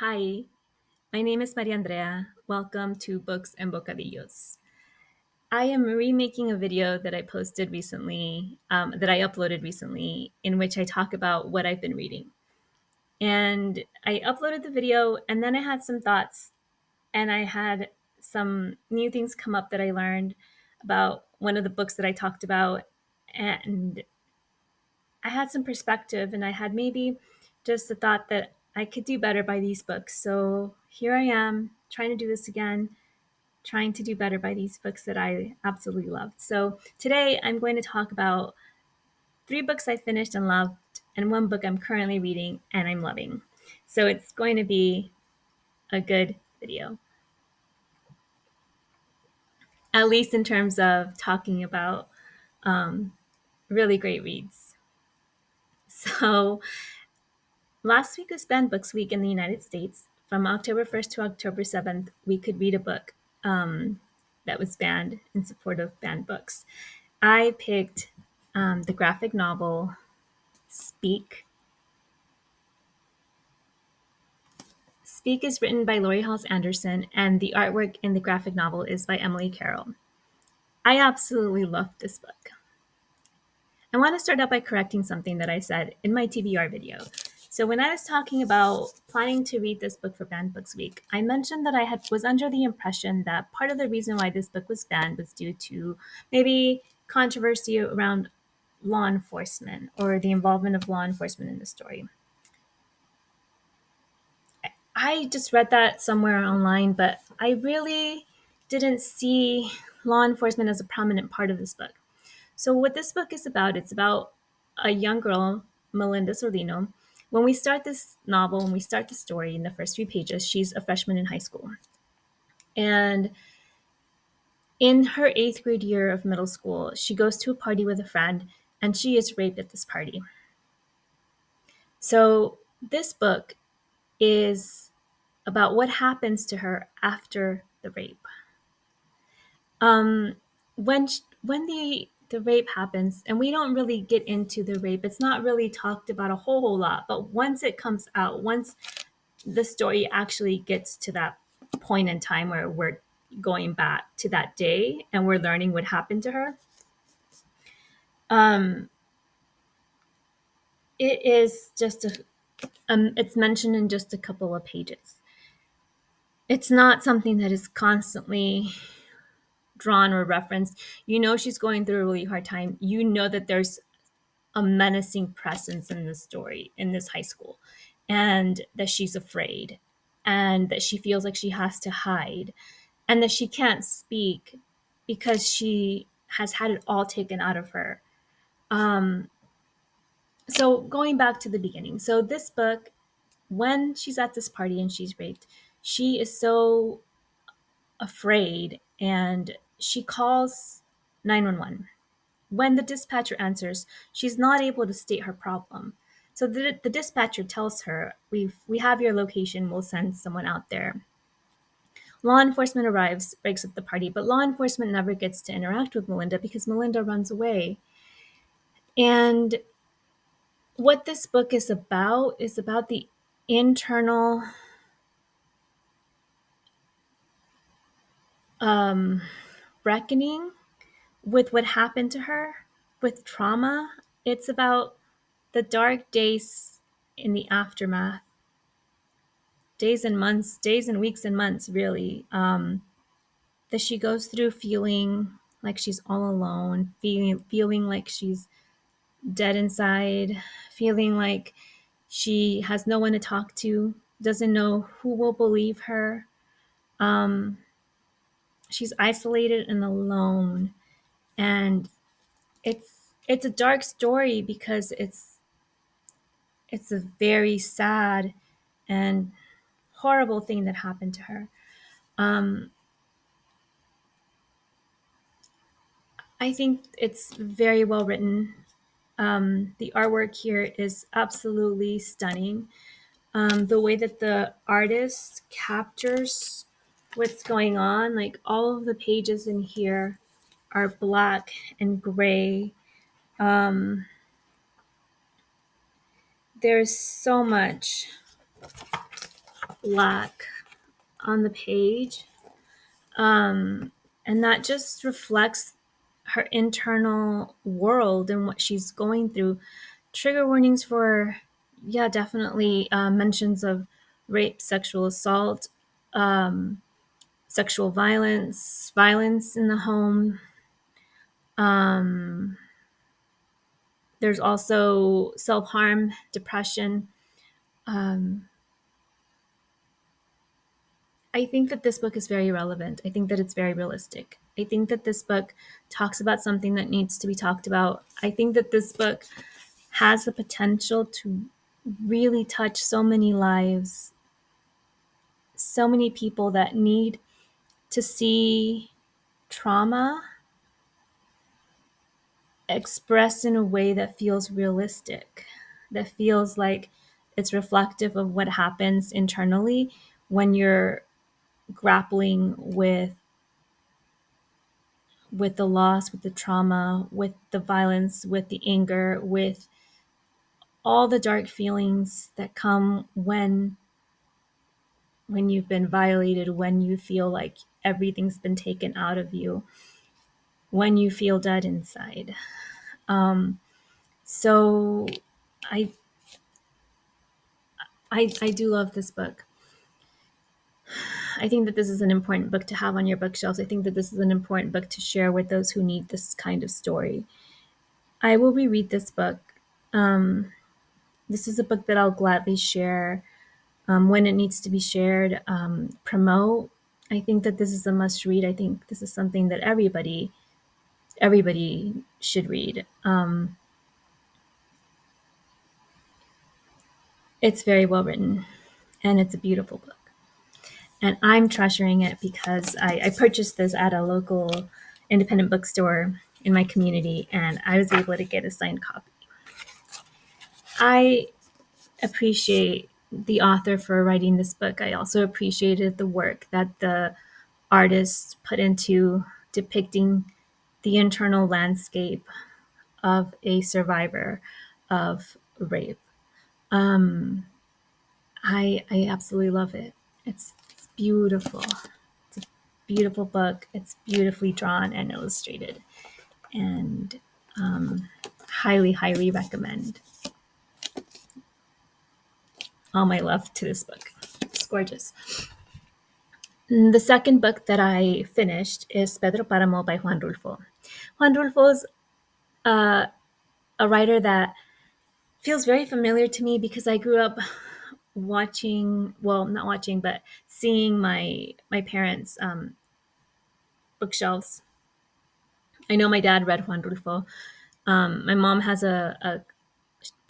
Hi, my name is Maria Andrea. Welcome to Books and Bocadillos. I am remaking a video that I posted recently, that I uploaded recently, in which I talk about what I've been reading. And I uploaded the video, and then I had some thoughts, and I had some new things come up that I learned about one of the books that I talked about. And I had some perspective, and I had maybe just the thought that I could do better by these books. So here I am trying to do this again, trying to do better by these books that I absolutely loved. So today I'm going to talk about 3 books I finished and loved, and 1 book I'm currently reading and I'm loving. So it's going to be a good video, at least in terms of talking about really great reads. So last week was Banned Books Week in the United States. From October 1st to October 7th, we could read a book that was banned in support of banned books. I picked the graphic novel Speak. Speak is written by Laurie Halse Anderson, and the artwork in the graphic novel is by Emily Carroll. I absolutely loved this book. I want to start out by correcting something that I said in my TBR video. So when I was talking about planning to read this book for Banned Books Week, I mentioned that was under the impression that part of the reason why this book was banned was due to maybe controversy around law enforcement or the involvement of law enforcement in the story. I just read that somewhere online, but I really didn't see law enforcement as a prominent part of this book. So what this book is about, it's about a young girl, Melinda Solino. When we start this novel, when we start the story in the first 3 pages, she's a freshman in high school. And in her 8th grade year of middle school, she goes to a party with a friend, and she is raped at this party. So this book is about what happens to her after the rape. When the rape happens, and we don't really get into the rape, it's not really talked about a whole lot, but once it comes out, once the story actually gets to that point in time where we're going back to that day and we're learning what happened to her, it is just it's mentioned in just a couple of pages. It's not something that is constantly drawn or referenced. You know she's going through a really hard time. You know that there's a menacing presence in this story in this high school, and that she's afraid, and that she feels like she has to hide, and that she can't speak because she has had it all taken out of her. So going back to the beginning, so this book, when she's at this party and she's raped, she is so afraid, and she calls 911. When the dispatcher answers, she's not able to state her problem. So the dispatcher tells her, we have your location, we'll send someone out there. Law enforcement arrives, breaks up the party, but law enforcement never gets to interact with Melinda because Melinda runs away. And what this book is about the internal reckoning with what happened to her, with trauma. It's about the dark days in the aftermath, days and weeks and months, really, that she goes through, feeling like she's all alone, feeling like she's dead inside, feeling like she has no one to talk to, doesn't know who will believe her. She's isolated and alone, and it's a dark story because it's a very sad and horrible thing that happened to her. I think it's very well written. The artwork here is absolutely stunning. The way that the artist captures what's going on, like all of the pages in here are black and gray. There's so much black on the page. And that just reflects her internal world and what she's going through. Trigger warnings for, yeah, definitely mentions of rape, sexual assault, sexual violence, violence in the home. There's also self-harm, depression. I think that this book is very relevant. I think that it's very realistic. I think that this book talks about something that needs to be talked about. I think that this book has the potential to really touch so many lives, so many people that need to see trauma expressed in a way that feels realistic, that feels like it's reflective of what happens internally when you're grappling with the loss, with the trauma, with the violence, with the anger, with all the dark feelings that come when you've been violated, when you feel like everything's been taken out of you, when you feel dead inside. So I I do love this book. I think that this is an important book to have on your bookshelves. I think that this is an important book to share with those who need this kind of story. I will reread this book. This is a book that I'll gladly share when it needs to be shared, promote. I think that this is a must read. I think this is something that everybody should read. It's very well written, and it's a beautiful book. And I'm treasuring it because I purchased this at a local independent bookstore in my community, and I was able to get a signed copy. I appreciate the author for writing this book. I also appreciated the work that the artist put into depicting the internal landscape of a survivor of rape. I absolutely love it. It's beautiful. It's a beautiful book. It's beautifully drawn and illustrated, and highly recommend. All my love to this book. It's gorgeous. The second book that I finished is Pedro Paramo by Juan Rulfo. Juan Rulfo's a writer that feels very familiar to me because I grew up watching, well, not watching, but seeing my parents' bookshelves. I know my dad read Juan Rulfo. My mom has a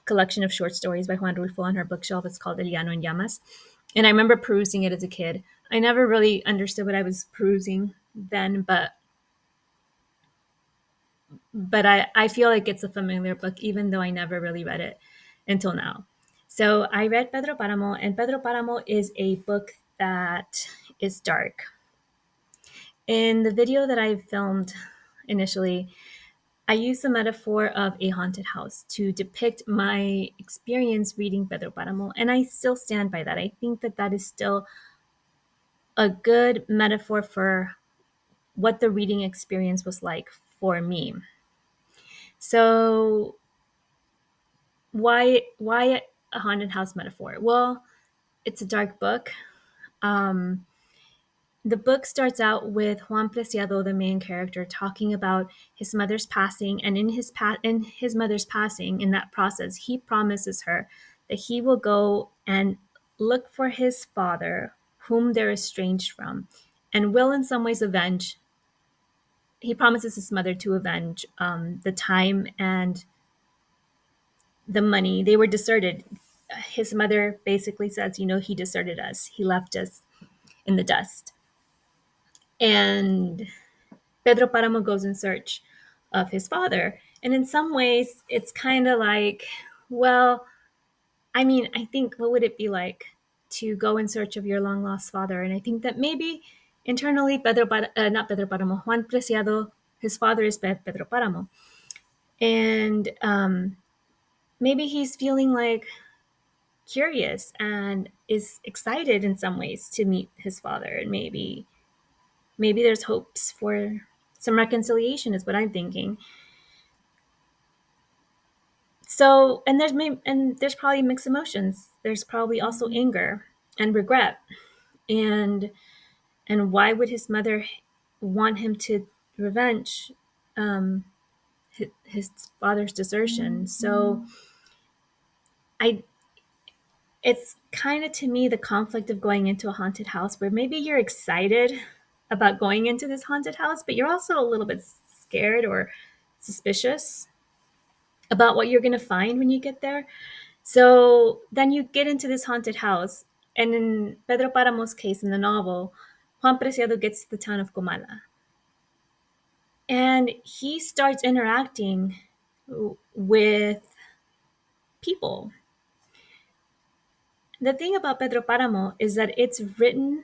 collection of short stories by Juan Rulfo on her bookshelf. It's called Llano and Llamas. And I remember perusing it as a kid. I never really understood what I was perusing then, but I feel like it's a familiar book, even though I never really read it until now. So I read Pedro Paramo, and Pedro Paramo is a book that is dark. In the video that I filmed initially, I used the metaphor of a haunted house to depict my experience reading Pedro Paramo, and I still stand by that. I think that that is still a good metaphor for what the reading experience was like for me. So why a haunted house metaphor? Well, it's a dark book. The book starts out with Juan Preciado, the main character, talking about his mother's passing, and in his mother's passing, in that process, he promises her that he will go and look for his father, whom they're estranged from, and will in some ways avenge. He promises his mother to avenge the time and the money. They were deserted. His mother basically says, he deserted us. He left us in the dust. And Pedro Paramo goes in search of his father. And in some ways, it's kind of like, well, I mean, I think, what would it be like to go in search of your long lost father? And I think that maybe internally, not Pedro Paramo, Juan Preciado, his father is Pedro Paramo. And maybe he's feeling like curious and is excited in some ways to meet his father, and maybe there's hopes for some reconciliation is what I'm thinking. So, and there's probably mixed emotions. There's probably also anger and regret, and why would his mother want him to revenge his father's desertion? So, I it's kind of, to me, the conflict of going into a haunted house where maybe you're excited about going into this haunted house, but you're also a little bit scared or suspicious about what you're going to find when you get there. So then you get into this haunted house, and in Pedro Paramo's case in the novel, Juan Preciado gets to the town of Comala, and he starts interacting with people. The thing about Pedro Paramo is that it's written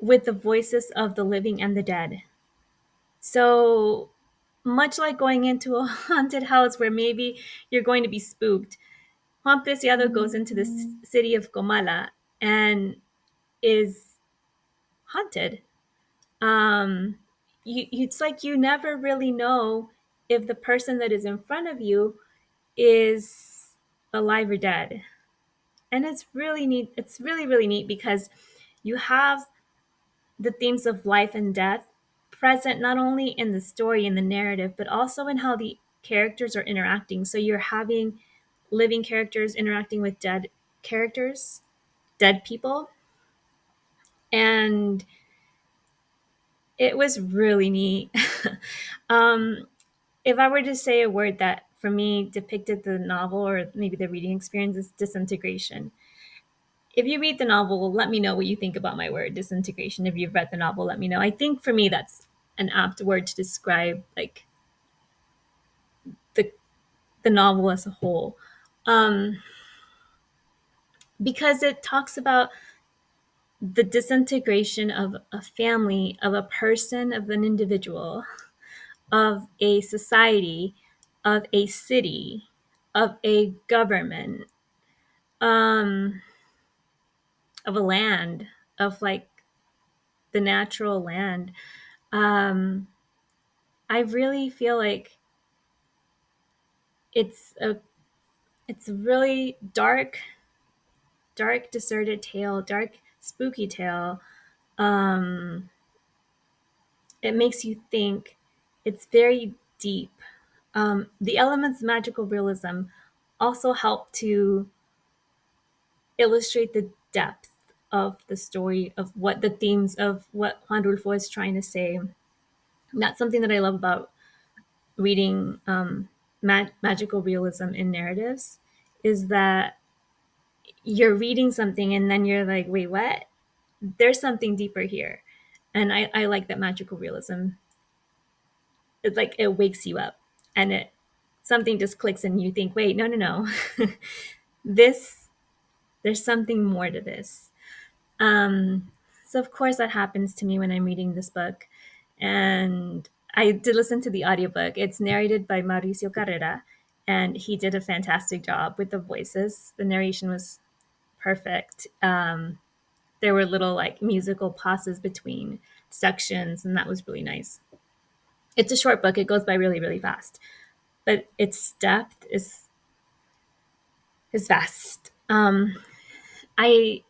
with the voices of the living and the dead. So much like going into a haunted house where maybe you're going to be spooked, Juan Preciado goes into the city of Comala and is haunted. It's like you never really know if the person that is in front of you is alive or dead. And it's really neat. It's really, really neat because you have the themes of life and death present not only in the story and the narrative, but also in how the characters are interacting. So you're having living characters interacting with dead characters, dead people. And it was really neat. If I were to say a word that for me depicted the novel or maybe the reading experience, is disintegration. If you read the novel, let me know what you think about my word, disintegration. If you've read the novel, let me know. I think for me, that's an apt word to describe like the novel as a whole, because it talks about the disintegration of a family, of a person, of an individual, of a society, of a city, of a government, of a land, of like the natural land. I really feel like it's a really dark, deserted tale, dark, spooky tale. It makes you think. It's very deep. The elements of magical realism also help to illustrate the depth of the story, of what the themes of what Juan Rulfo is trying to say. And that's something that I love about reading magical realism in narratives, is that you're reading something and then you're like, wait, what? There's something deeper here. And I like that magical realism. It's like it wakes you up, and it something just clicks and you think, wait, no. this There's something more to this. So of course that happens to me when I'm reading this book. And I did listen to the audiobook. It's narrated by Mauricio Carrera, and he did a fantastic job with the voices. The narration was perfect. There were little like musical pauses between sections, and that was really nice. It's a short book. It goes by really, really fast, but its depth is vast. I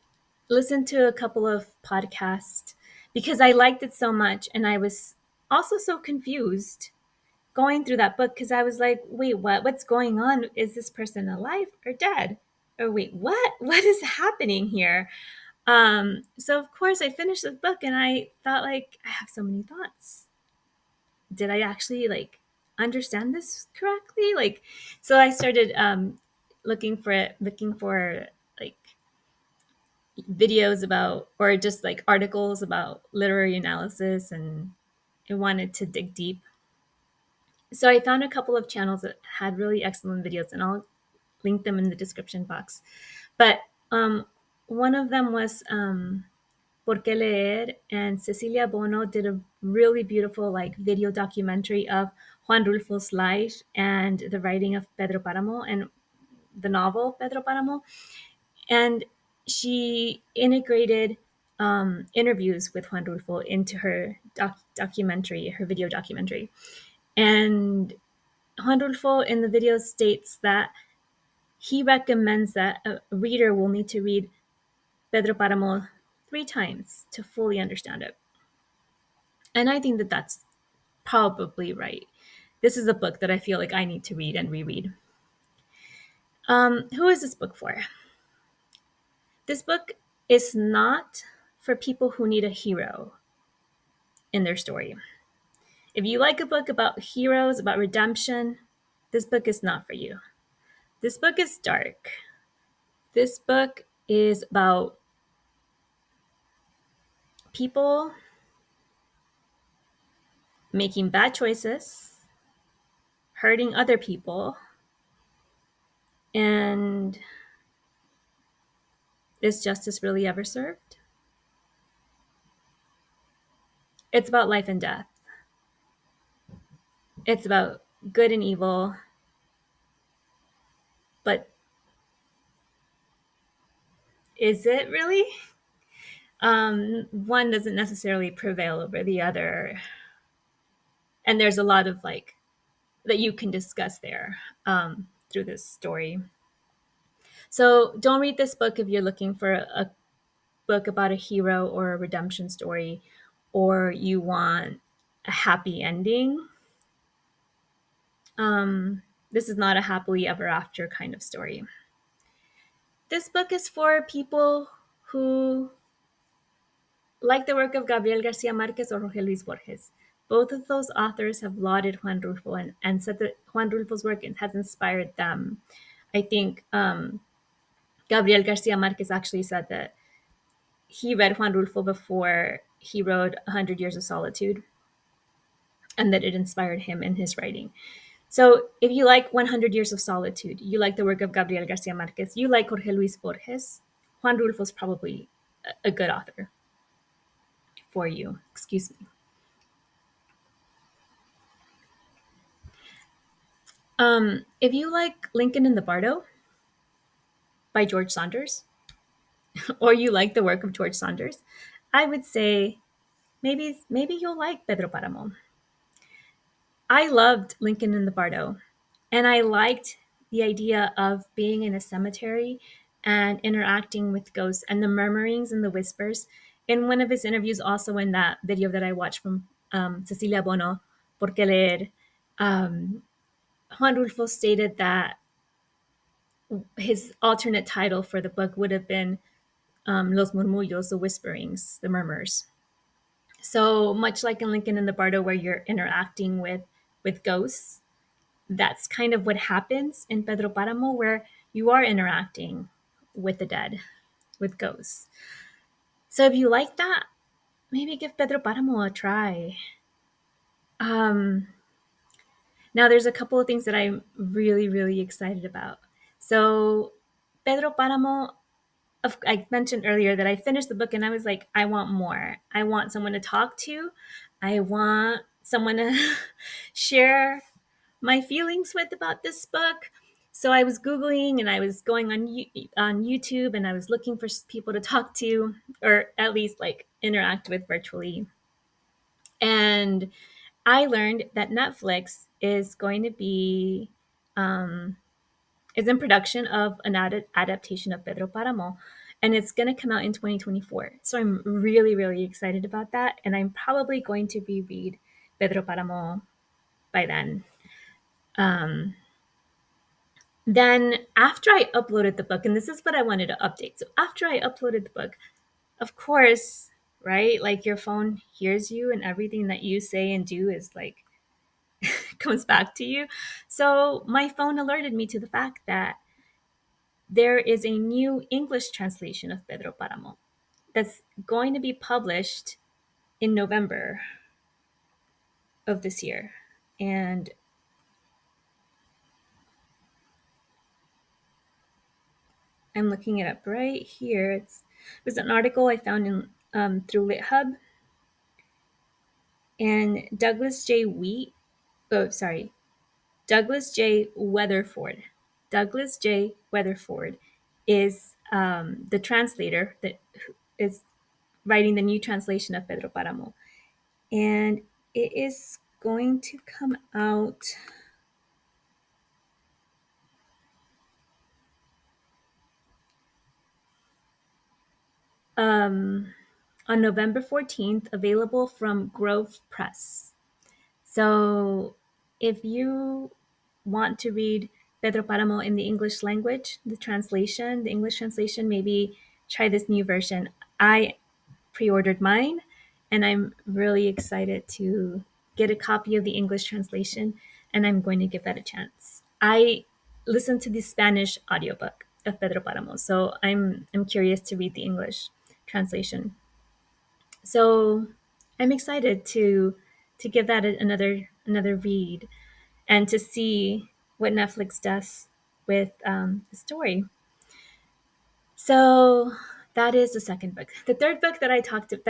listened to a couple of podcasts because I liked it so much, and I was also so confused going through that book because I was like, wait, what? What's going on? Is this person alive or dead? Or wait, what? What is happening here? So of course I finished the book and I thought, like, I have so many thoughts. Did I actually like understand this correctly? Like, so I started looking for like videos about, or just like articles about literary analysis, and I wanted to dig deep. So I found a couple of channels that had really excellent videos, and I'll link them in the description box. But one of them was Por qué leer, and Cecilia Bono did a really beautiful like video documentary of Juan Rulfo's life and the writing of Pedro Paramo. And the novel Pedro Paramo, and she integrated interviews with Juan Rulfo into her documentary, her video documentary. And Juan Rulfo in the video states that he recommends that a reader will need to read Pedro Paramo 3 times to fully understand it. And I think that that's probably right. This is a book that I feel like I need to read and reread. Who is this book for? This book is not for people who need a hero in their story. If you like a book about heroes, about redemption, this book is not for you. This book is dark. This book is about people making bad choices, hurting other people, and is justice really ever served? It's about life and death. It's about good and evil, but is it really? One doesn't necessarily prevail over the other. And there's a lot of like that you can discuss there through this story. So don't read this book if you're looking for a book about a hero or a redemption story, or you want a happy ending. This is not a happily ever after kind of story. This book is for people who like the work of Gabriel Garcia Marquez or Jorge Luis Borges. Both of those authors have lauded Juan Rulfo and said that Juan Rulfo's work has inspired them. I think Gabriel Garcia Marquez actually said that he read Juan Rulfo before he wrote 100 Years of Solitude, and that it inspired him in his writing. So if you like 100 Years of Solitude, you like the work of Gabriel Garcia Marquez, you like Jorge Luis Borges, Juan Rulfo is probably a good author for you. Excuse me. If you like Lincoln in the Bardo by George Saunders, or you like the work of George Saunders, I would say maybe you'll like Pedro Paramo. I loved Lincoln in the Bardo, and I liked the idea of being in a cemetery and interacting with ghosts and the murmurings and the whispers. In one of his interviews, also in that video that I watched from Cecilia Bono, Por qué leer, Juan Rulfo stated that his alternate title for the book would have been Los Murmullos, the whisperings, the murmurs. So much like in Lincoln in the Bardo, where you're interacting with ghosts, that's kind of what happens in Pedro Paramo, where you are interacting with the dead, with ghosts. So if you like that, maybe give Pedro Paramo a try. Now there's a couple of things that I'm really, really excited about. So Pedro Paramo, I mentioned earlier that I finished the book and I was like, I want more. I want someone to talk to. I want someone to share my feelings with about this book. So I was Googling and I was going on YouTube and I was looking for people to talk to, or at least like interact with virtually. And I learned that Netflix is going to be is in production of an adaptation of Pedro Paramo, and it's going to come out in 2024. So I'm really, really excited about that, and I'm probably going to reread Pedro Paramo by then. Then after I uploaded the book, and this is what I wanted to update. So after I uploaded the book, of course, right, like your phone hears you and everything that you say and do is like comes back to you. So my phone alerted me to the fact that there is a new English translation of Pedro Paramo that's going to be published in November of this year. And I'm looking it up right here. It was an article I found in through LitHub. And Douglas J. Weatherford Douglas J. Weatherford is the translator that is writing the new translation of Pedro Paramo. And it is going to come out on November 14th, available from Grove Press. So if you want to read Pedro Paramo in the English language, the English translation, maybe try this new version. I pre-ordered mine, and I'm really excited to get a copy of the English translation, and I'm going to give that a chance. I listened to the Spanish audiobook of Pedro Paramo, so I'm curious to read the English translation. So I'm excited to give that another read and to see what Netflix does with the story. So that is the second book. The third book that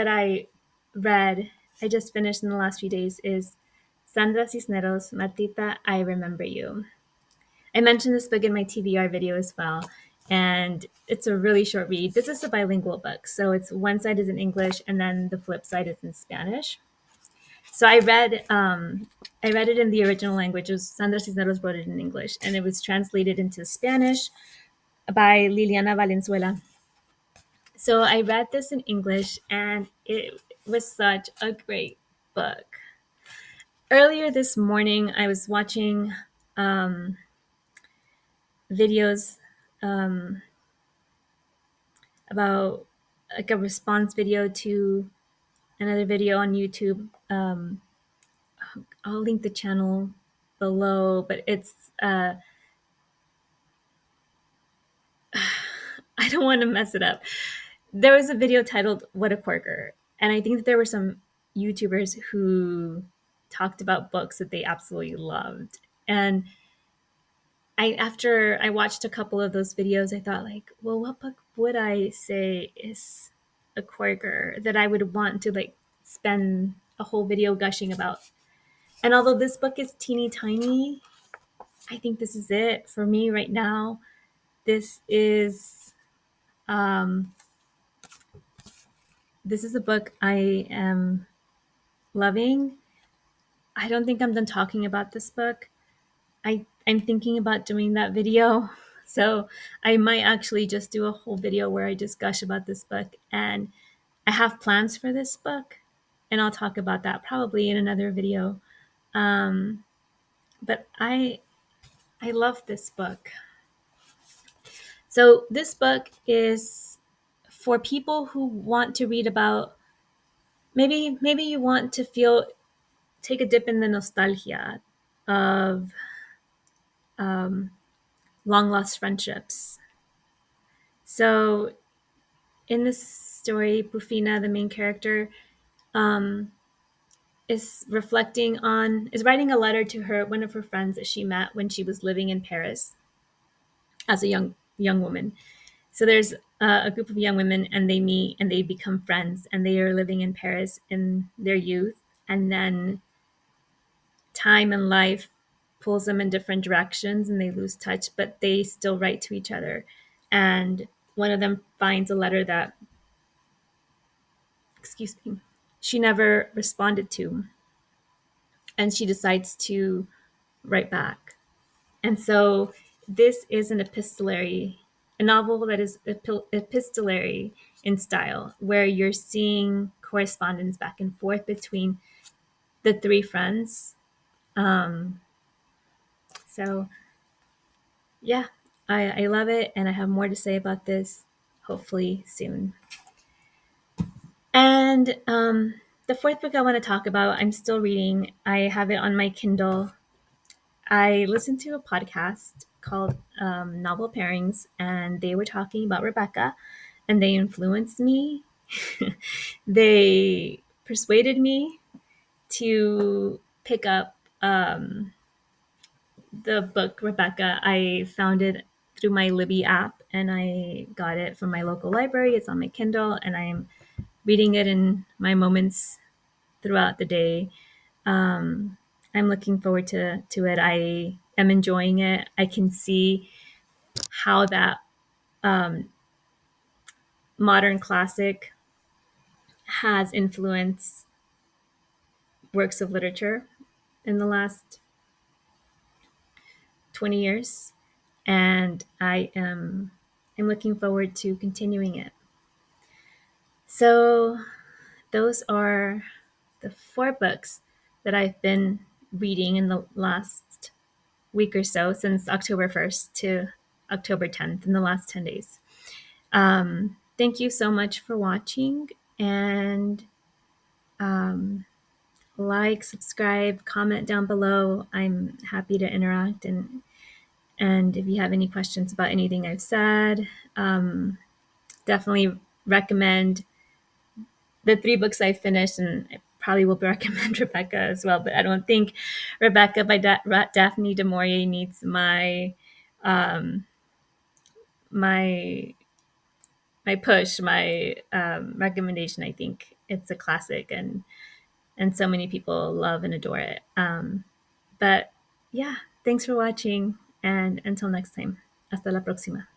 I read, I just finished in the last few days, is Sandra Cisneros, Martita, I Remember You. I mentioned this book in my TBR video as well, and it's a really short read. This is a bilingual book, so it's one side is in English and then the flip side is in Spanish. So I read it in the original language. It was Sandra Cisneros wrote it in English, and it was translated into Spanish by Liliana Valenzuela. So I read this in English, and it was such a great book. Earlier this morning, I was watching videos about like a response video to another video on YouTube. I'll link the channel below, but it's I don't want to mess it up. There was a video titled "What a Corker," and I think that there were some YouTubers who talked about books that they absolutely loved. And after I watched a couple of those videos, I thought like, well, what book would I say is a corker that I would want to like spend a whole video gushing about? And although this book is teeny tiny, I think this is it for me right now. This is a book I am loving. I don't think I'm done talking about this book. I'm thinking about doing that video. So I might actually just do a whole video where I just gush about this book. And I have plans for this book, and I'll talk about that probably in another video. But I love this book. So this book is for people who want to read about, maybe you want to take a dip in the nostalgia of long lost friendships. So in this story, Pufina, the main character, is writing a letter to one of her friends that she met when she was living in Paris as a young woman. So there's a group of young women, and they meet and they become friends, and they are living in Paris in their youth, and then time and life pulls them in different directions and they lose touch, but they still write to each other. And one of them finds a letter that, she never responded to, and she decides to write back. And so this is a novel that is epistolary in style, where you're seeing correspondence back and forth between the three friends. So yeah, I love it, and I have more to say about this hopefully soon. And the fourth book I want to talk about, I'm still reading. I have it on my Kindle. I listened to a podcast called Novel Pairings, and they were talking about Rebecca, and they influenced me. They persuaded me to pick up the book Rebecca. I found it through my Libby app, and I got it from my local library. It's on my Kindle, and I'm reading it in my moments throughout the day. I'm looking forward to it. I am enjoying it. I can see how that um, modern classic has influenced works of literature in the last 20 years. And I'm looking forward to continuing it. So those are the 4 books that I've been reading in the last week or so, since October 1st to October 10th, in the last 10 days. Thank you so much for watching, and like, subscribe, comment down below. I'm happy to interact, and if you have any questions about anything I've said, definitely recommend the 3 books I finished, and I probably will recommend Rebecca as well, but I don't think Rebecca by Daphne du Maurier needs my my push, my recommendation. I think it's a classic, and so many people love and adore it. But yeah, thanks for watching, and until next time, hasta la próxima.